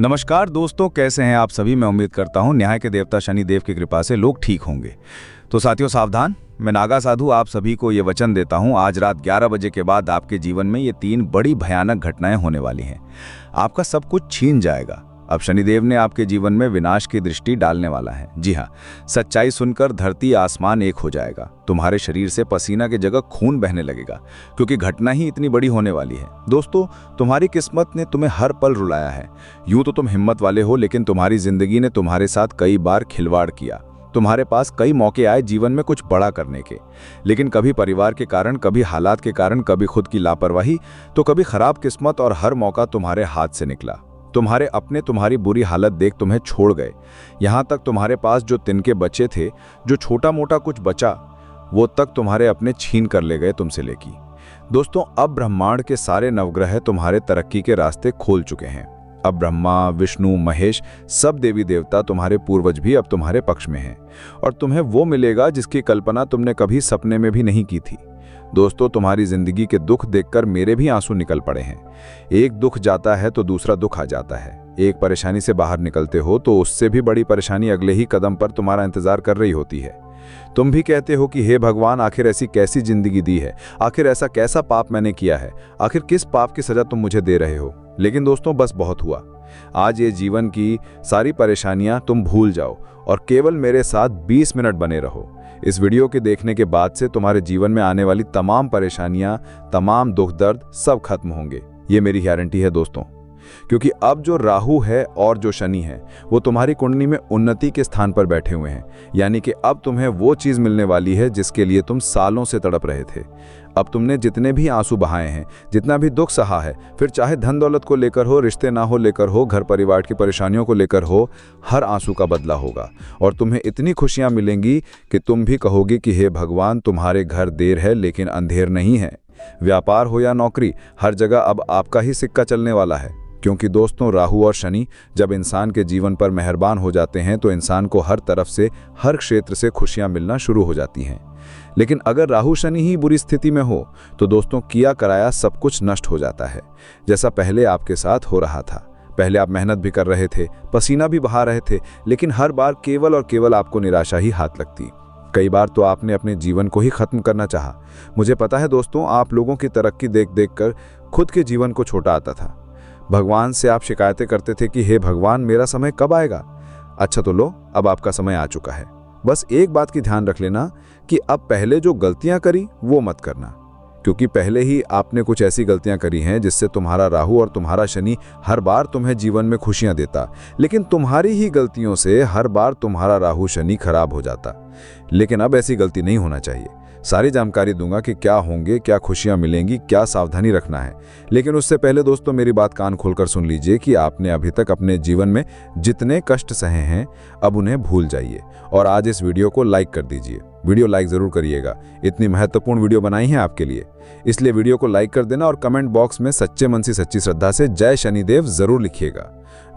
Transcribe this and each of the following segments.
नमस्कार दोस्तों, कैसे हैं आप सभी। मैं उम्मीद करता हूं न्याय के देवता शनि देव की कृपा से लोग ठीक होंगे। तो साथियों सावधान, मैं नागा साधु आप सभी को ये वचन देता हूं, आज रात 11 बजे के बाद आपके जीवन में ये 3 बड़ी भयानक घटनाएं होने वाली हैं। आपका सब कुछ छीन जाएगा। अब शनिदेव ने आपके जीवन में विनाश की दृष्टि डालने वाला है। जी हाँ, सच्चाई सुनकर धरती आसमान एक हो जाएगा। तुम्हारे शरीर से पसीना की जगह खून बहने लगेगा, क्योंकि घटना ही इतनी बड़ी होने वाली है। दोस्तों, तुम्हारी किस्मत ने तुम्हें हर पल रुलाया है। यूं तो तुम हिम्मत वाले हो, लेकिन तुम्हारी जिंदगी ने तुम्हारे साथ कई बार खिलवाड़ किया। तुम्हारे पास कई मौके आए जीवन में कुछ बड़ा करने के, लेकिन कभी परिवार के कारण, कभी हालात के कारण, कभी खुद की लापरवाही, तो कभी खराब किस्मत, और हर मौका तुम्हारे हाथ से निकला। तुम्हारे अपने तुम्हारी बुरी हालत देख तुम्हें छोड़ गए। यहां तक तुम्हारे पास जो तिनके बचे थे, जो छोटा मोटा कुछ बचा, वो तक तुम्हारे अपने छीन कर ले गए तुमसे लेकी। दोस्तों, अब ब्रह्मांड के सारे नवग्रह तुम्हारे तरक्की के रास्ते खोल चुके हैं। अब ब्रह्मा, विष्णु, महेश, सब देवी देवता, तुम्हारे पूर्वज भी अब तुम्हारे पक्ष में हैं, और तुम्हें वो मिलेगा जिसकी कल्पना तुमने कभी सपने में भी नहीं की थी। दोस्तों, तुम्हारी जिंदगी के दुख देखकर मेरे भी आंसू निकल पड़े हैं। एक दुख जाता है तो दूसरा दुख आ जाता है। एक परेशानी से बाहर निकलते हो तो उससे भी बड़ी परेशानी अगले ही कदम पर तुम्हारा इंतजार कर रही होती है। तुम भी कहते हो कि हे भगवान, आखिर ऐसी कैसी जिंदगी दी है, आखिर ऐसा कैसा पाप मैंने किया है, आखिर किस पाप की सजा तुम मुझे दे रहे हो। लेकिन दोस्तों, बस बहुत हुआ। आज ये जीवन की सारी परेशानियां तुम भूल जाओ और केवल मेरे साथ 20 मिनट बने रहो। इस वीडियो के देखने के बाद से तुम्हारे जीवन में आने वाली तमाम परेशानियां, तमाम दुख दर्द सब खत्म होंगे। ये मेरी गारंटी है दोस्तों, क्योंकि अब जो राहु है और जो शनि है, वो तुम्हारी कुंडली में उन्नति के स्थान पर बैठे हुए हैं। यानी कि अब तुम्हें वो चीज मिलने वाली है जिसके लिए तुम सालों से तड़प रहे थे। अब तुमने जितने भी आंसू बहाए हैं, जितना भी दुख सहा है, फिर चाहे धन दौलत को लेकर हो, रिश्ते ना हो लेकर हो, घर परिवार की परेशानियों को लेकर हो, हर आंसू का बदला होगा। और तुम्हें इतनी खुशियां मिलेंगी कि तुम भी कहोगी कि हे भगवान, तुम्हारे घर देर है लेकिन अंधेर नहीं है। व्यापार हो या नौकरी, हर जगह अब आपका ही सिक्का चलने वाला है। क्योंकि दोस्तों, राहु और शनि जब इंसान के जीवन पर मेहरबान हो जाते हैं तो इंसान को हर तरफ से, हर क्षेत्र से खुशियां मिलना शुरू हो जाती हैं। लेकिन अगर राहु शनि ही बुरी स्थिति में हो तो दोस्तों, किया कराया सब कुछ नष्ट हो जाता है। जैसा पहले आपके साथ हो रहा था। पहले आप मेहनत भी कर रहे थे, पसीना भी बहा रहे थे, लेकिन हर बार केवल और केवल आपको निराशा ही हाथ लगती। कई बार तो आपने अपने जीवन को ही खत्म करना चाहा। मुझे पता है दोस्तों, आप लोगों की तरक्की देख देख कर खुद के जीवन को छोटा आता था। भगवान से आप शिकायतें करते थे कि हे भगवान, मेरा समय कब आएगा। अच्छा तो लो, अब आपका समय आ चुका है। बस एक बात की ध्यान रख लेना कि अब पहले जो गलतियां करी वो मत करना, क्योंकि पहले ही आपने कुछ ऐसी गलतियां करी हैं जिससे तुम्हारा राहु और तुम्हारा शनि हर बार तुम्हें जीवन में खुशियां देता, लेकिन तुम्हारी ही गलतियों से हर बार तुम्हारा राहु शनि खराब हो जाता। लेकिन अब ऐसी गलती नहीं होना चाहिए। सारी जानकारी दूंगा कि क्या होंगे, क्या खुशियां मिलेंगी, क्या सावधानी रखना है। लेकिन उससे पहले दोस्तों, मेरी बात कान खोलकर सुन लीजिए कि आपने अभी तक अपने जीवन में जितने कष्ट सहे हैं, अब उन्हें भूल जाइए और आज इस वीडियो को लाइक कर दीजिए। वीडियो लाइक जरूर करिएगा, इतनी महत्वपूर्ण वीडियो बनाई है आपके लिए, इसलिए वीडियो को लाइक कर देना और कमेंट बॉक्स में सच्चे मन से सच्ची श्रद्धा से जय शनिदेव जरूर लिखिएगा।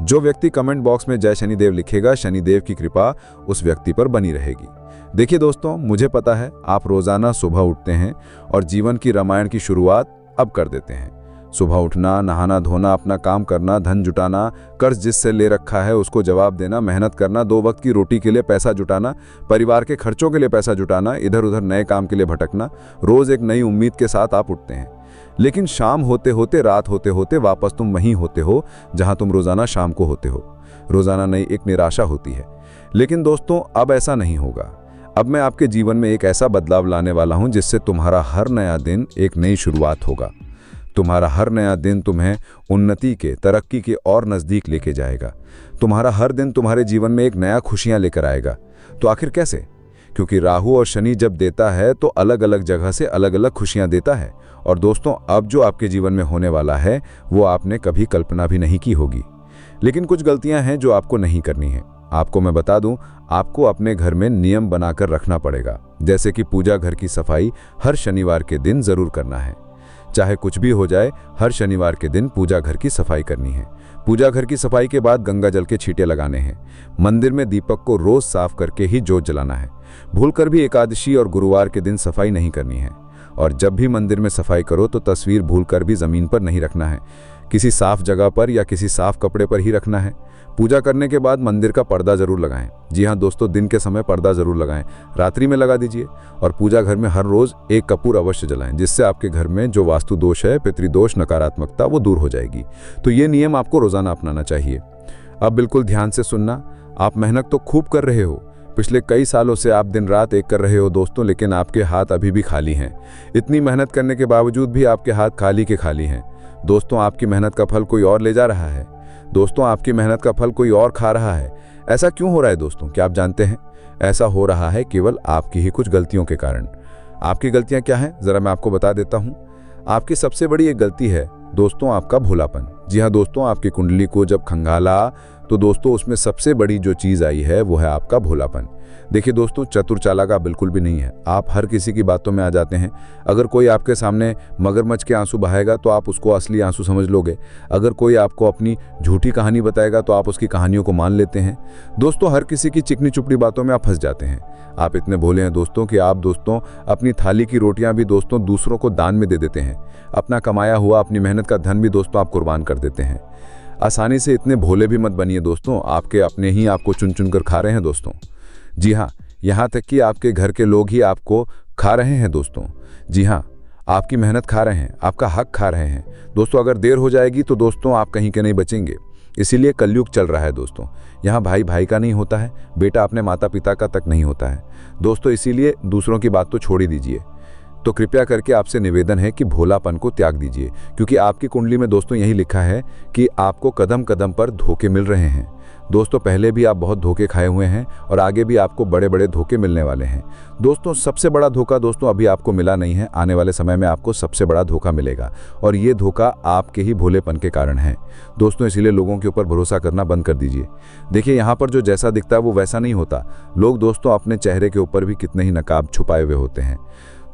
जो व्यक्ति कमेंट बॉक्स में जय शनिदेव लिखेगा, शनिदेव की कृपा उस व्यक्ति पर बनी रहेगी। देखिए दोस्तों, मुझे पता है आप रोजाना सुबह उठते हैं और जीवन की रामायण की शुरुआत अब कर देते हैं। सुबह उठना, नहाना धोना, अपना काम करना, धन जुटाना, कर्ज जिससे ले रखा है उसको जवाब देना, मेहनत करना, 2 वक्त की रोटी के लिए पैसा जुटाना, परिवार के खर्चों के लिए पैसा जुटाना, इधर उधर नए काम के लिए भटकना। रोज एक नई उम्मीद के साथ आप उठते हैं, लेकिन शाम होते होते, रात होते होते वापस तुम वहीं होते हो जहां तुम रोजाना शाम को होते हो। रोजाना नई एक निराशा होती है। लेकिन दोस्तों, अब ऐसा नहीं होगा। अब मैं आपके जीवन में एक ऐसा बदलाव लाने वाला हूं जिससे तुम्हारा हर नया दिन एक नई शुरुआत होगा। तुम्हारा हर नया दिन तुम्हें उन्नति के, तरक्की के और नजदीक लेके जाएगा। तुम्हारा हर दिन तुम्हारे जीवन में एक नया खुशियां लेकर आएगा। तो आखिर कैसे? क्योंकि राहु और शनि जब देता है तो अलग अलग जगह से अलग अलग खुशियां देता है। और दोस्तों, अब जो आपके जीवन में होने वाला है वो आपने कभी कल्पना भी नहीं की होगी। लेकिन कुछ गलतियां हैं जो आपको नहीं करनी है। आपको मैं बता दूं, आपको अपने घर में नियम बनाकर रखना पड़ेगा। जैसे कि पूजा घर की सफाई हर शनिवार के दिन जरूर करना है। चाहे कुछ भी हो जाए, हर शनिवार के दिन पूजा घर की सफाई करनी है। पूजा घर की सफाई के बाद गंगा जल के छींटे लगाने हैं। मंदिर में दीपक को रोज साफ करके ही जोत जलाना है। भूलकर भी एकादशी और गुरुवार के दिन सफाई नहीं करनी है। और जब भी मंदिर में सफाई करो तो तस्वीर भूलकर भी जमीन पर नहीं रखना है, किसी साफ जगह पर या किसी साफ कपड़े पर ही रखना है। पूजा करने के बाद मंदिर का पर्दा जरूर लगाएं। जी हाँ दोस्तों, दिन के समय पर्दा जरूर लगाएं, रात्रि में लगा दीजिए। और पूजा घर में हर रोज एक कपूर अवश्य जलाएं, जिससे आपके घर में जो वास्तु दोष है, पितृदोष, नकारात्मकता, वो दूर हो जाएगी। तो ये नियम आपको रोजाना अपनाना चाहिए। अब बिल्कुल ध्यान से सुनना। आप मेहनत तो खूब कर रहे हो, पिछले कई सालों से आप दिन रात एक कर रहे हो दोस्तों, लेकिन आपके हाथ अभी भी खाली हैं। इतनी मेहनत करने के बावजूद भी आपके हाथ खाली के खाली हैं। दोस्तों, आपकी मेहनत का फल कोई और ले जा रहा है। दोस्तों, आपकी मेहनत का फल कोई और खा रहा है। ऐसा क्यों हो रहा है दोस्तों, क्या आप जानते हैं? ऐसा हो रहा है केवल आपकी ही कुछ गलतियों के कारण। आपकी गलतियां क्या हैं, जरा मैं आपको बता देता हूं। आपकी सबसे बड़ी एक गलती है दोस्तों, आपका भोलापन। जी हाँ दोस्तों, आपकी कुंडली को जब खंगाला तो दोस्तों उसमें सबसे बड़ी जो चीज आई है वो है आपका भोलापन। देखिए दोस्तों, चतुर चालाक आप बिल्कुल भी नहीं है। आप हर किसी की बातों में आ जाते हैं। अगर कोई आपके सामने मगरमच्छ के आंसू बहाएगा तो आप उसको असली आंसू समझ लोगे। अगर कोई आपको अपनी झूठी कहानी बताएगा तो आप उसकी कहानियों को मान लेते हैं। दोस्तों, हर किसी की चिकनी चुपड़ी बातों में आप फंस जाते हैं। आप इतने भोले हैं दोस्तों कि आप दोस्तों अपनी थाली की रोटियां भी दोस्तों दूसरों को दान में दे देते हैं। अपना कमाया हुआ, अपनी मेहनत का धन भी दोस्तों आप कुर्बान कर देते हैं। आसानी से इतने भोले भी मत बनिए दोस्तों, आपके अपने ही आपको चुन चुन कर खा रहे हैं दोस्तों। जी हाँ, यहाँ तक कि आपके घर के लोग ही आपको खा रहे हैं दोस्तों। जी हाँ, आपकी मेहनत खा रहे हैं, आपका हक खा रहे हैं दोस्तों। अगर देर हो जाएगी तो दोस्तों आप कहीं के नहीं बचेंगे। इसीलिए कलयुग चल रहा है दोस्तों। यहाँ भाई भाई का नहीं होता है, बेटा अपने माता पिता का तक नहीं होता है दोस्तों। इसीलिए दूसरों की बात तो छोड़ ही दीजिए। तो कृपया करके आपसे निवेदन है कि भोलापन को त्याग दीजिए, क्योंकि आपकी कुंडली में दोस्तों यही लिखा है कि आपको कदम कदम पर धोखे मिल रहे हैं दोस्तों। पहले भी आप बहुत धोखे खाए हुए हैं और आगे भी आपको बड़े बड़े धोखे मिलने वाले हैं दोस्तों। सबसे बड़ा धोखा दोस्तों अभी आपको मिला नहीं है, आने वाले समय में आपको सबसे बड़ा धोखा मिलेगा, और ये धोखा आपके ही भोलेपन के कारण है दोस्तों। इसीलिए लोगों के ऊपर भरोसा करना बंद कर दीजिए। देखिए, यहाँ पर जो जैसा दिखता है वो वैसा नहीं होता। लोग दोस्तों अपने चेहरे के ऊपर भी कितने ही नकाब छुपाए हुए होते हैं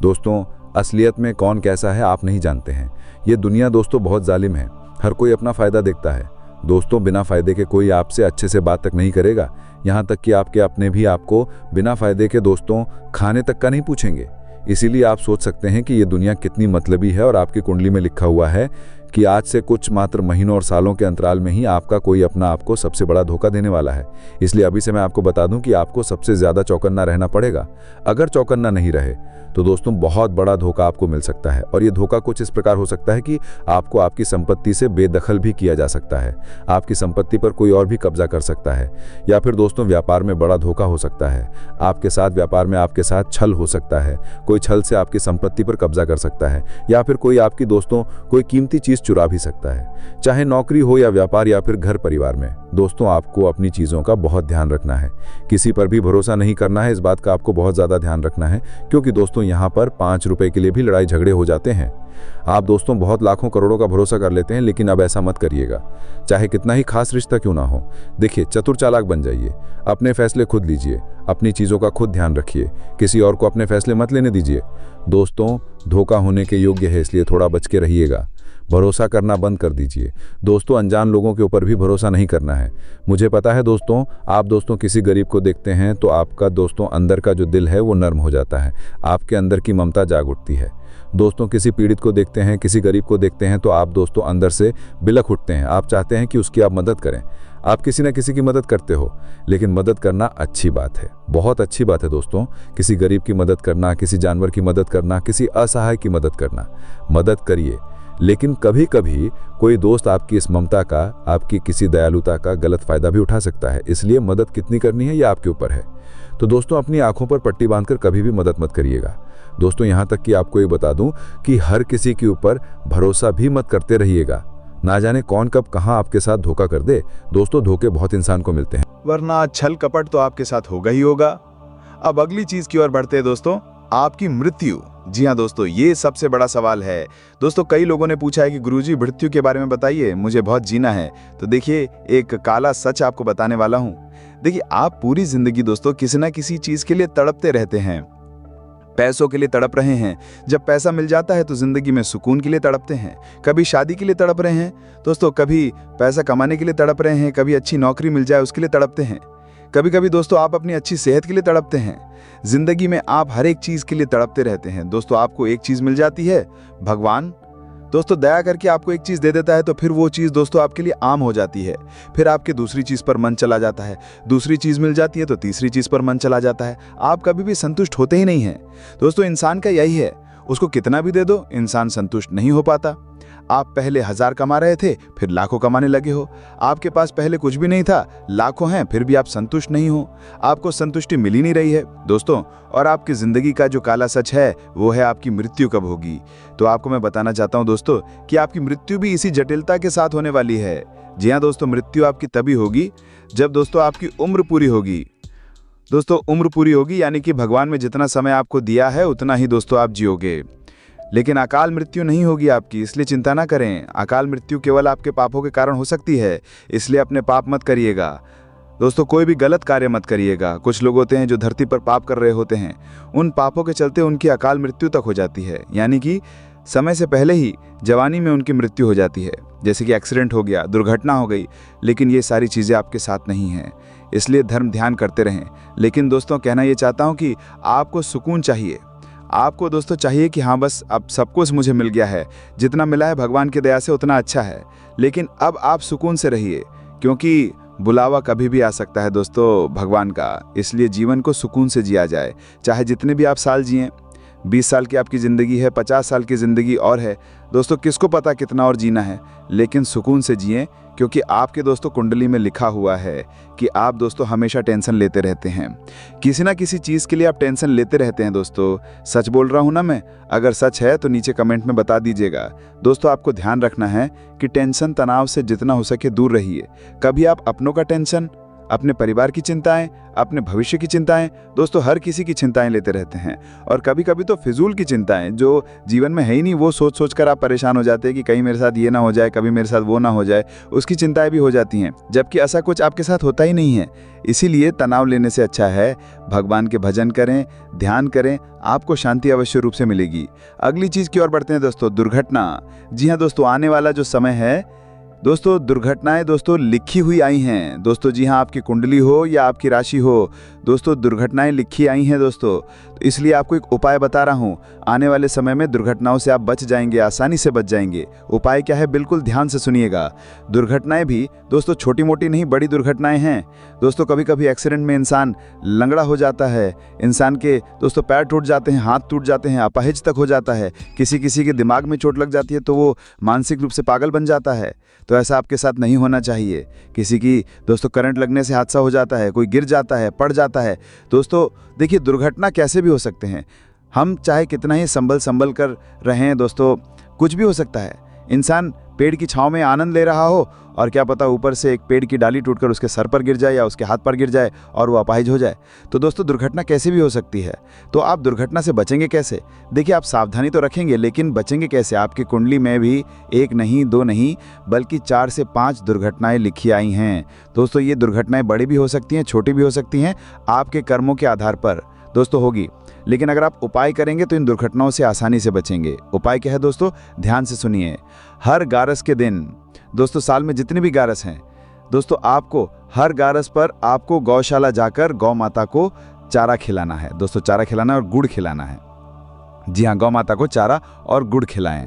दोस्तों। असलियत में कौन कैसा है आप नहीं जानते हैं। ये दुनिया दोस्तों बहुत जालिम है। हर कोई अपना फायदा देखता है दोस्तों। बिना फायदे के कोई आपसे अच्छे से बात तक नहीं करेगा। यहाँ तक कि आपके अपने भी आपको बिना फायदे के दोस्तों खाने तक का नहीं पूछेंगे। इसीलिए आप सोच सकते हैं कि ये दुनिया कितनी मतलबी है। और आपकी कुंडली में लिखा हुआ है कि आज से कुछ मात्र महीनों और सालों के अंतराल में ही आपका कोई अपना आपको सबसे बड़ा धोखा देने वाला है। इसलिए अभी से मैं आपको बता दूं कि आपको सबसे ज्यादा चौकन्ना रहना पड़ेगा। अगर चौकन्ना नहीं रहे तो दोस्तों बहुत बड़ा धोखा आपको मिल सकता है। और ये धोखा कुछ इस प्रकार हो सकता है कि आपको आपकी संपत्ति से बेदखल भी किया जा सकता है। आपकी संपत्ति पर कोई और भी कब्जा कर सकता है। या फिर दोस्तों व्यापार में बड़ा धोखा हो सकता है। आपके साथ व्यापार में आपके साथ छल हो सकता है। कोई छल से आपकी संपत्ति पर कब्जा कर सकता है। या फिर कोई आपकी दोस्तों कोई कीमती चीज चुरा भी सकता है, चाहे नौकरी हो या व्यापार या फिर घर परिवार में। दोस्तों आपको अपनी चीजों का बहुत ध्यान रखना है। किसी पर भी भरोसा नहीं करना है, इस बात का आपको बहुत ज्यादा ध्यान रखना है, क्योंकि दोस्तों यहाँ पर 5 रुपए के लिए भी लड़ाई झगड़े हो जाते हैं। आप दोस्तों बहुत लाखों करोड़ों का भरोसा कर लेते हैं, लेकिन अब ऐसा मत करिएगा, चाहे कितना ही खास रिश्ता क्यों ना हो। देखिए, चतुर चालाक बन जाइए, अपने फैसले खुद लीजिए, अपनी चीजों का खुद ध्यान रखिए, किसी और को अपने फैसले मत लेने दीजिए। दोस्तों धोखा होने के योग्य है, इसलिए थोड़ा बच के रहिएगा। भरोसा करना बंद कर दीजिए दोस्तों। अनजान लोगों के ऊपर भी भरोसा नहीं करना है। मुझे पता है दोस्तों, आप दोस्तों किसी गरीब को देखते हैं तो आपका दोस्तों अंदर का जो दिल है वो नर्म हो जाता है, आपके अंदर की ममता जाग उठती है। दोस्तों किसी पीड़ित को देखते हैं, किसी गरीब को देखते हैं तो आप दोस्तों अंदर से बिलख उठते हैं। आप चाहते हैं कि उसकी आप मदद करें। आप किसी न किसी की मदद करते हो, लेकिन मदद करना अच्छी बात है, बहुत अच्छी बात है दोस्तों। किसी गरीब की मदद करना, किसी जानवर की मदद करना, किसी असहाय की मदद करना, मदद करिए। लेकिन कभी कभी कोई दोस्त आपकी इस ममता का, आपकी किसी दयालुता का गलत फायदा भी उठा सकता है। इसलिए मदद कितनी करनी है ये आपके ऊपर है। तो दोस्तों अपनी आंखों पर पट्टी बांधकर कभी भी मदद मत करिएगा दोस्तों। यहाँ तक कि आपको ये बता दूं कि हर किसी के ऊपर भरोसा भी मत करते रहिएगा। ना जाने कौन कब कहां आपके साथ धोखा कर दे। दोस्तों धोखे बहुत इंसान को मिलते हैं, वरना छल कपट तो आपके साथ होगा ही होगा। अब अगली चीज की ओर बढ़ते हैं दोस्तों, आपकी मृत्यु। जी हाँ दोस्तों, ये सबसे बड़ा सवाल है दोस्तों। कई लोगों ने पूछा है कि गुरुजी मृत्यु के बारे में बताइए, मुझे बहुत जीना है। तो देखिए, एक काला सच आपको बताने वाला हूं। देखिए, आप पूरी जिंदगी दोस्तों किसी ना किसी चीज के लिए तड़पते रहते हैं। पैसों के लिए तड़प रहे हैं, जब पैसा मिल जाता है तो जिंदगी में सुकून के लिए तड़पते हैं। कभी शादी के लिए तड़प रहे हैं दोस्तों, कभी पैसा कमाने के लिए तड़प रहे हैं, कभी अच्छी नौकरी मिल जाए उसके लिए तड़पते हैं। कभी कभी दोस्तों आप अपनी अच्छी सेहत के लिए तड़पते हैं। जिंदगी में आप हर एक चीज के लिए तड़पते रहते हैं दोस्तों। आपको एक चीज मिल जाती है, भगवान दोस्तों दया करके आपको एक चीज़ दे देता है तो फिर वो चीज़ दोस्तों आपके लिए आम हो जाती है। फिर आपके दूसरी चीज़ पर मन चला जाता है, दूसरी चीज़ मिल जाती है तो तीसरी चीज़ पर मन चला जाता है। आप कभी भी संतुष्ट होते ही नहीं हैं। दोस्तों इंसान का यही है, उसको कितना भी दे दो इंसान संतुष्ट नहीं हो पाता। आप पहले 1000 कमा रहे थे, फिर लाखों कमाने लगे हो। आपके पास पहले कुछ भी नहीं था, लाखों हैं, फिर भी आप संतुष्ट नहीं हो। आपको संतुष्टि मिल ही नहीं रही है दोस्तों। और आपकी जिंदगी का जो काला सच है वो है आपकी मृत्यु कब होगी। तो आपको मैं बताना चाहता हूं दोस्तों कि आपकी मृत्यु भी इसी जटिलता के साथ होने वाली है। जी हाँ दोस्तों, मृत्यु आपकी तभी होगी जब दोस्तों आपकी उम्र पूरी होगी। दोस्तों उम्र पूरी होगी यानी कि भगवान में जितना समय आपको दिया है उतना ही दोस्तों आप जियोगे। लेकिन अकाल मृत्यु नहीं होगी आपकी, इसलिए चिंता ना करें। अकाल मृत्यु केवल आपके पापों के कारण हो सकती है, इसलिए अपने पाप मत करिएगा। दोस्तों कोई भी गलत कार्य मत करिएगा। कुछ लोग होते हैं जो धरती पर पाप कर रहे होते हैं, उन पापों के चलते उनकी अकाल मृत्यु तक हो जाती है, यानी कि समय से पहले ही जवानी में उनकी मृत्यु हो जाती है। जैसे कि एक्सीडेंट हो गया, दुर्घटना हो गई। लेकिन ये सारी चीज़ें आपके साथ नहीं हैं, इसलिए धर्म ध्यान करते रहें। लेकिन दोस्तों कहना ये चाहता हूँ कि आपको सुकून चाहिए। आपको दोस्तों चाहिए कि हाँ बस अब सब कुछ मुझे मिल गया है, जितना मिला है भगवान की दया से उतना अच्छा है। लेकिन अब आप सुकून से रहिए, क्योंकि बुलावा कभी भी आ सकता है दोस्तों भगवान का। इसलिए जीवन को सुकून से जिया जाए, चाहे जितने भी आप साल जिएं। 20 साल की आपकी ज़िंदगी है, 50 साल की ज़िंदगी और है दोस्तों, किसको पता कितना और जीना है। लेकिन सुकून से जिएं, क्योंकि आपके दोस्तों कुंडली में लिखा हुआ है कि आप दोस्तों हमेशा टेंशन लेते रहते हैं। किसी ना किसी चीज़ के लिए आप टेंशन लेते रहते हैं दोस्तों। सच बोल रहा हूँ ना मैं? अगर सच है तो नीचे कमेंट में बता दीजिएगा। दोस्तों आपको ध्यान रखना है कि टेंशन तनाव से जितना हो सके दूर रहिए। कभी आप अपनों का टेंशन, अपने परिवार की चिंताएं, अपने भविष्य की चिंताएं, दोस्तों हर किसी की चिंताएं लेते रहते हैं। और कभी कभी तो फिजूल की चिंताएं जो जीवन में है ही नहीं, वो सोच सोच कर आप परेशान हो जाते हैं कि कहीं मेरे साथ ये ना हो जाए, कभी मेरे साथ वो ना हो जाए, उसकी चिंताएं भी हो जाती हैं, जबकि ऐसा कुछ आपके साथ होता ही नहीं है। इसीलिए तनाव लेने से अच्छा है भगवान के भजन करें, ध्यान करें, आपको शांति अवश्य रूप से मिलेगी। अगली चीज़ की ओर बढ़ते हैं दोस्तों, दुर्घटना। जी हाँ दोस्तों, आने वाला जो समय है दोस्तों, दुर्घटनाएं दोस्तों लिखी हुई आई हैं दोस्तों। जी हाँ, आपकी कुंडली हो या आपकी राशि हो दोस्तों, दुर्घटनाएं लिखी आई हैं दोस्तों। तो इसलिए आपको एक उपाय बता रहा हूँ। आने वाले समय में दुर्घटनाओं से आप बच जाएंगे, आसानी से बच जाएंगे। उपाय क्या है, बिल्कुल ध्यान से सुनिएगा। दुर्घटनाएं भी दोस्तों छोटी मोटी नहीं, बड़ी दुर्घटनाएं हैं दोस्तों। कभी कभी एक्सीडेंट में इंसान लंगड़ा हो जाता है, इंसान के दोस्तों पैर टूट जाते हैं, हाथ टूट जाते हैं, अपाहिज तक हो जाता है। किसी के दिमाग में चोट लग जाती है तो वो मानसिक रूप से पागल बन जाता है। तो ऐसा आपके साथ नहीं होना चाहिए। किसी की दोस्तों करंट लगने से हादसा हो जाता है, कोई गिर जाता है, पड़ जाता है। दोस्तों देखिए, दुर्घटना कैसे भी हो सकते हैं। हम चाहे कितना ही संभल कर रहें दोस्तों, कुछ भी हो सकता है। इंसान पेड़ की छांव में आनंद ले रहा हो और क्या पता ऊपर से एक पेड़ की डाली टूटकर उसके सर पर गिर जाए या उसके हाथ पर गिर जाए और वो अपाहिज हो जाए। तो दोस्तों दुर्घटना कैसे भी हो सकती है। तो आप दुर्घटना से बचेंगे कैसे? देखिए, आप सावधानी तो रखेंगे, लेकिन बचेंगे कैसे? आपकी कुंडली में भी 1 नहीं 2 नहीं बल्कि 4 से 5 दुर्घटनाएं लिखी आई हैं दोस्तों। ये दुर्घटनाएं बड़ी भी हो सकती हैं, छोटी भी हो सकती हैं, आपके कर्मों के आधार पर दोस्तों होगी। लेकिन अगर आप उपाय करेंगे तो इन दुर्घटनाओं से आसानी से बचेंगे। उपाय क्या है दोस्तों? ध्यान से सुनिए। हर गारस के दिन दोस्तों, साल में जितने भी गारस हैं दोस्तों, आपको हर गारस पर आपको गौशाला जाकर गौ माता को चारा खिलाना है दोस्तों। चारा खिलाना और गुड़ खिलाना है। जी हाँ, गौ माता को चारा और गुड़ खिलाएं।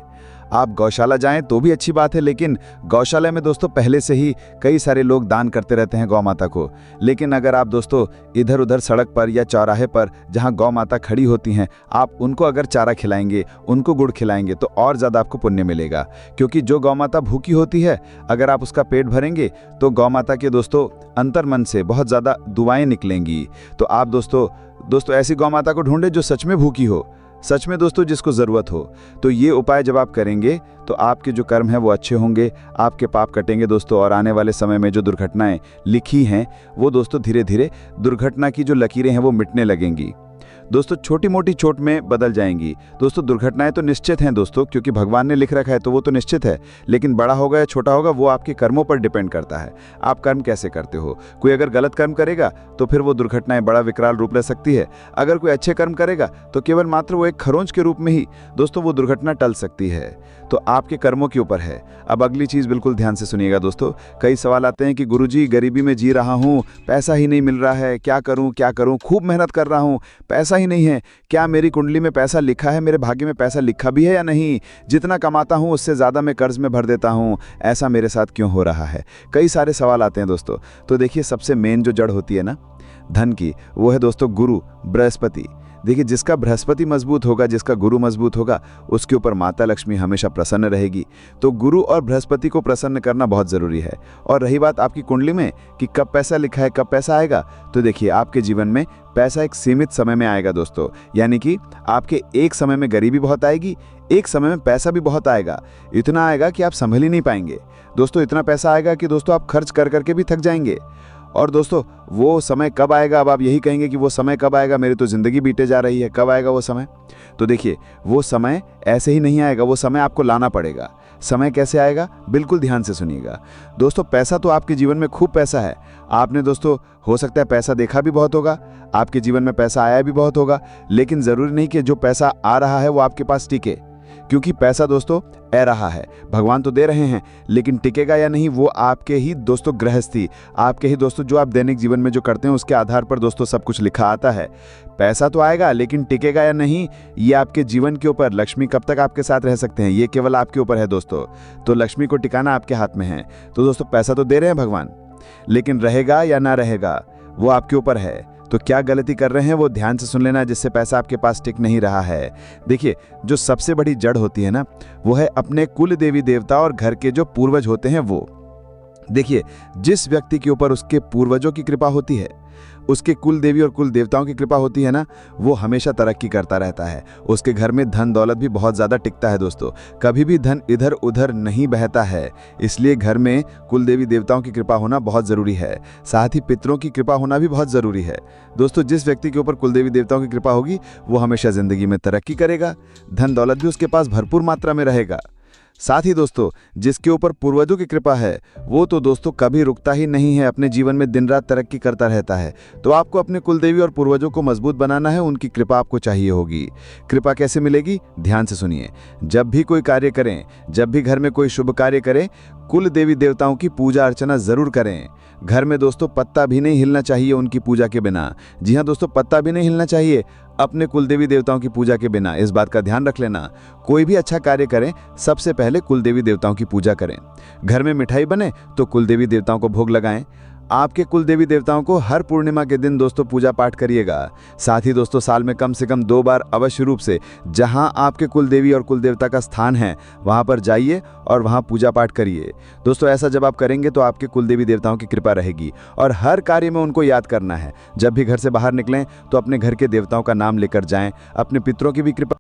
आप गौशाला जाएं तो भी अच्छी बात है, लेकिन गौशाला में दोस्तों पहले से ही कई सारे लोग दान करते रहते हैं गौ माता को। लेकिन अगर आप दोस्तों इधर उधर सड़क पर या चौराहे पर जहां गौ माता खड़ी होती हैं, आप उनको अगर चारा खिलाएंगे, उनको गुड़ खिलाएंगे तो और ज़्यादा आपको पुण्य मिलेगा। क्योंकि जो गौ माता भूखी होती है, अगर आप उसका पेट भरेंगे तो गौ माता के दोस्तों अंतर्मन से बहुत ज़्यादा दुआएं निकलेंगी। तो आप दोस्तों ऐसी गौ माता को ढूंढे जो सच में भूखी हो, सच में दोस्तों जिसको ज़रूरत हो। तो ये उपाय जब आप करेंगे तो आपके जो कर्म हैं वो अच्छे होंगे, आपके पाप कटेंगे दोस्तों। और आने वाले समय में जो दुर्घटनाएं लिखी हैं वो दोस्तों धीरे धीरे दुर्घटना की जो लकीरें हैं वो मिटने लगेंगी दोस्तों, छोटी मोटी चोट में बदल जाएंगी दोस्तों। दुर्घटनाएं तो निश्चित हैं दोस्तों, क्योंकि भगवान ने लिख रखा है तो वो तो निश्चित है। लेकिन बड़ा होगा या छोटा होगा वो आपके कर्मों पर डिपेंड करता है। आप कर्म कैसे करते हो। कोई अगर गलत कर्म करेगा तो फिर वो दुर्घटनाएं बड़ा विकराल रूप ले सकती है। अगर कोई अच्छे कर्म करेगा तो केवल मात्र वो एक खरोंच के रूप में ही दोस्तों वो दुर्घटना टल सकती है। तो आपके कर्मों के ऊपर है। अब अगली चीज़ बिल्कुल ध्यान से सुनिएगा दोस्तों। कई सवाल आते हैं कि गुरुजी गरीबी में जी रहा हूँ, पैसा ही नहीं मिल रहा है, क्या करूँ, खूब मेहनत कर रहा हूँ, पैसा पैसा ही नहीं है, क्या मेरी कुंडली में पैसा लिखा है, मेरे भाग्य में पैसा लिखा भी है या नहीं, जितना कमाता हूँ उससे ज़्यादा मैं कर्ज में भर देता हूँ, ऐसा मेरे साथ क्यों हो रहा है। कई सारे सवाल आते हैं दोस्तों। तो देखिए, सबसे मेन जो जड़ होती है ना धन की, वो है दोस्तों गुरु, बृहस्पति। देखिए, जिसका बृहस्पति मजबूत होगा, जिसका गुरु मजबूत होगा, उसके ऊपर माता लक्ष्मी हमेशा प्रसन्न रहेगी। तो गुरु और बृहस्पति को प्रसन्न करना बहुत ज़रूरी है। और रही बात आपकी कुंडली में कि कब पैसा लिखा है, कब पैसा आएगा, तो देखिए, आपके जीवन में पैसा एक सीमित समय में आएगा दोस्तों। यानी कि आपके एक समय में गरीबी बहुत आएगी, एक समय में पैसा भी बहुत आएगा। इतना आएगा कि आप संभल ही नहीं पाएंगे दोस्तों। इतना पैसा आएगा कि दोस्तों आप खर्च कर करके भी थक जाएंगे। और दोस्तों, वो समय कब आएगा, अब आप यही कहेंगे कि वो समय कब आएगा, मेरी तो ज़िंदगी बीते जा रही है, कब आएगा वो समय। तो देखिए, वो समय ऐसे ही नहीं आएगा, वो समय आपको लाना पड़ेगा। समय कैसे आएगा, बिल्कुल ध्यान से सुनिएगा दोस्तों। पैसा तो आपके जीवन में खूब पैसा है। आपने दोस्तों, हो सकता है पैसा देखा भी बहुत होगा, आपके जीवन में पैसा आया भी बहुत होगा, लेकिन ज़रूरी नहीं कि जो पैसा आ रहा है वो आपके पास टिके। क्योंकि पैसा दोस्तों आ रहा है, भगवान तो दे रहे हैं, लेकिन टिकेगा या नहीं वो आपके ही दोस्तों गृहस्थी, आपके ही दोस्तों जो आप दैनिक जीवन में जो करते हैं उसके आधार पर दोस्तों सब कुछ लिखा आता है। पैसा तो आएगा, लेकिन टिकेगा या नहीं ये आपके जीवन के ऊपर, लक्ष्मी कब तक आपके साथ रह सकते हैं ये केवल आपके ऊपर है दोस्तों। तो लक्ष्मी को टिकाना आपके हाथ में है। तो दोस्तों, पैसा तो दे रहे हैं भगवान, लेकिन रहेगा या ना रहेगा वो आपके ऊपर है। तो क्या गलती कर रहे हैं वो ध्यान से सुन लेना, जिससे पैसा आपके पास टिक नहीं रहा है। देखिए, जो सबसे बड़ी जड़ होती है ना, वो है अपने कुल देवी देवता और घर के जो पूर्वज होते हैं वो। देखिए, जिस व्यक्ति के ऊपर उसके पूर्वजों की कृपा होती है, उसके कुल देवी और कुल देवताओं की कृपा होती है ना, वो हमेशा तरक्की करता रहता है। उसके घर में धन दौलत भी बहुत ज़्यादा टिकता है दोस्तों। कभी भी धन इधर उधर नहीं बहता है। इसलिए घर में कुल देवी देवताओं की कृपा होना बहुत ज़रूरी है। साथ ही पितरों की कृपा होना भी बहुत ज़रूरी है दोस्तों। जिस व्यक्ति के ऊपर कुल देवी देवताओं की कृपा होगी वो हमेशा ज़िंदगी में तरक्की करेगा, धन दौलत भी उसके पास भरपूर मात्रा में रहेगा। साथ ही दोस्तों, जिसके ऊपर पूर्वजों की कृपा है वो तो दोस्तों कभी रुकता ही नहीं है, अपने जीवन में दिन रात तरक्की करता रहता है। तो आपको अपने कुलदेवी और पूर्वजों को मजबूत बनाना है, उनकी कृपा आपको चाहिए होगी। कृपा कैसे मिलेगी, ध्यान से सुनिए। जब भी कोई कार्य करें, जब भी घर में कोई शुभ कार्य करें, कुल देवी देवताओं की पूजा अर्चना जरूर करें। घर में दोस्तों पत्ता भी नहीं हिलना चाहिए उनकी पूजा के बिना। जी हाँ दोस्तों, पत्ता भी नहीं हिलना चाहिए अपने कुलदेवी देवताओं की पूजा के बिना। इस बात का ध्यान रख लेना। कोई भी अच्छा कार्य करें, सबसे पहले कुलदेवी देवताओं की पूजा करें। घर में मिठाई बने तो कुलदेवी देवताओं को भोग लगाएं। आपके कुल देवी देवताओं को हर पूर्णिमा के दिन दोस्तों पूजा पाठ करिएगा। साथ ही दोस्तों, साल में कम से कम 2 बार अवश्य रूप से जहां आपके कुल देवी और कुल देवता का स्थान है वहां पर जाइए और वहां पूजा पाठ करिए दोस्तों। ऐसा जब आप करेंगे तो आपके कुल देवी देवताओं की कृपा रहेगी। और हर कार्य में उनको याद करना है। जब भी घर से बाहर निकलें तो अपने घर के देवताओं का नाम लेकर जाएं, अपने पितरों की भी कृपा